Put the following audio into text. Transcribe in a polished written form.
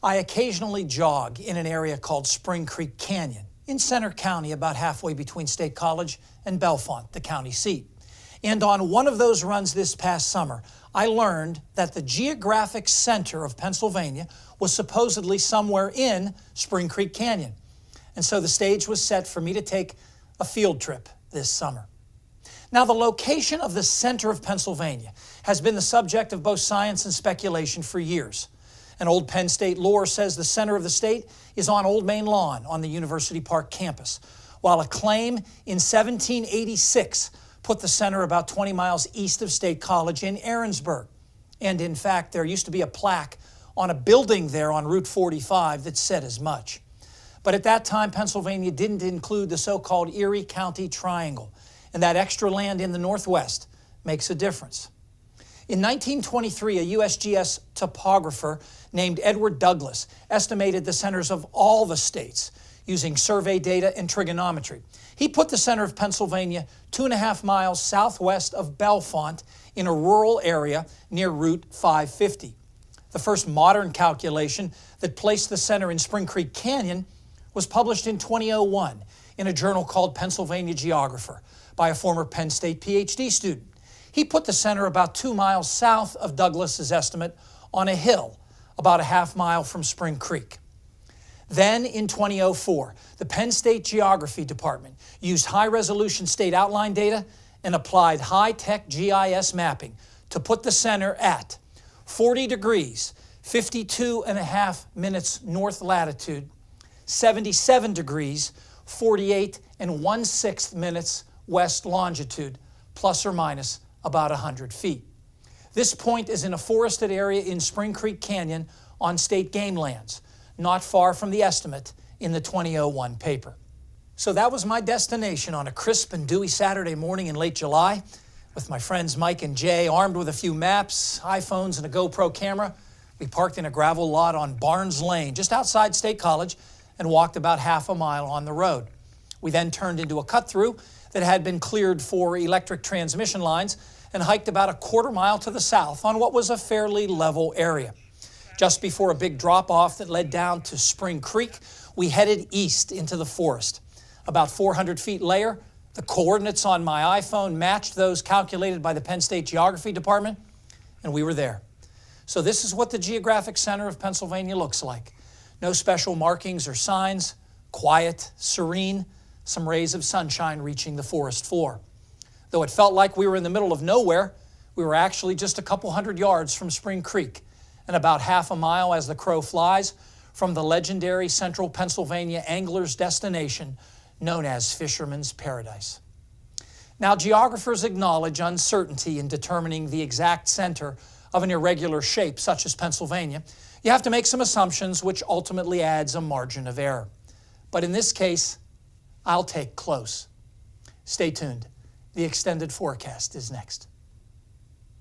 I occasionally jog in an area called Spring Creek Canyon in Center County, about halfway between State College and Bellefonte, the county seat. And on one of those runs this past summer, I learned that the geographic center of Pennsylvania was supposedly somewhere in Spring Creek Canyon. And so the stage was set for me to take a field trip this summer. Now, the location of the center of Pennsylvania has been the subject of both science and speculation for years. And old Penn State lore says the center of the state is on Old Main Lawn on the University Park campus, while a claim in 1786 put the center about 20 miles east of State College in Aaronsburg. And in fact, there used to be a plaque on a building there on Route 45 that said as much. But at that time, Pennsylvania didn't include the so-called Erie County Triangle, and that extra land in the Northwest makes a difference. In 1923, a WxYz topographer named Edward Douglas estimated the centers of all the states using survey data and trigonometry. He put the center of Pennsylvania 2.5 miles southwest of Bellefonte in a rural area near Route 550. The first modern calculation that placed the center in Spring Creek Canyon was published in 2001 in a journal called Pennsylvania Geographer by a former Penn State PhD student. He put the center about 2 miles south of Douglas's estimate on a hill about a half mile from Spring Creek. Then in 2004, the Penn State Geography Department used high-resolution state outline data and applied high-tech GIS mapping to put the center at 40 degrees, 52.5 minutes north latitude, 77 degrees, 48 1/6 minutes west longitude, plus or minus about 100 feet. This point is in a forested area in Spring Creek Canyon on state game lands, not far from the estimate in the 2001 paper. So that was my destination on a crisp and dewy Saturday morning in late July, with my friends Mike and Jay, armed with a few maps, iPhones, and a GoPro camera. We parked in a gravel lot on Barnes Lane, just outside State College, and walked about half a mile on the road. We then turned into a cut-through that had been cleared for electric transmission lines and hiked about a 1/4 mile to the south on what was a fairly level area. Just before a big drop-off that led down to Spring Creek, we headed east into the forest. About 400 feet later, the coordinates on my iPhone matched those calculated by the Penn State Geography Department, and we were there. So this is what the geographic center of Pennsylvania looks like. No special markings or signs, quiet, serene, some rays of sunshine reaching the forest floor. Though it felt like we were in the middle of nowhere, we were actually just a couple hundred yards from Spring Creek and about half a mile as the crow flies from the legendary central Pennsylvania angler's destination known as Fisherman's Paradise. Now, geographers acknowledge uncertainty in determining the exact center of an irregular shape such as Pennsylvania. You have to make some assumptions, which ultimately adds a margin of error. But in this case, I'll take close. Stay tuned. The extended forecast is next.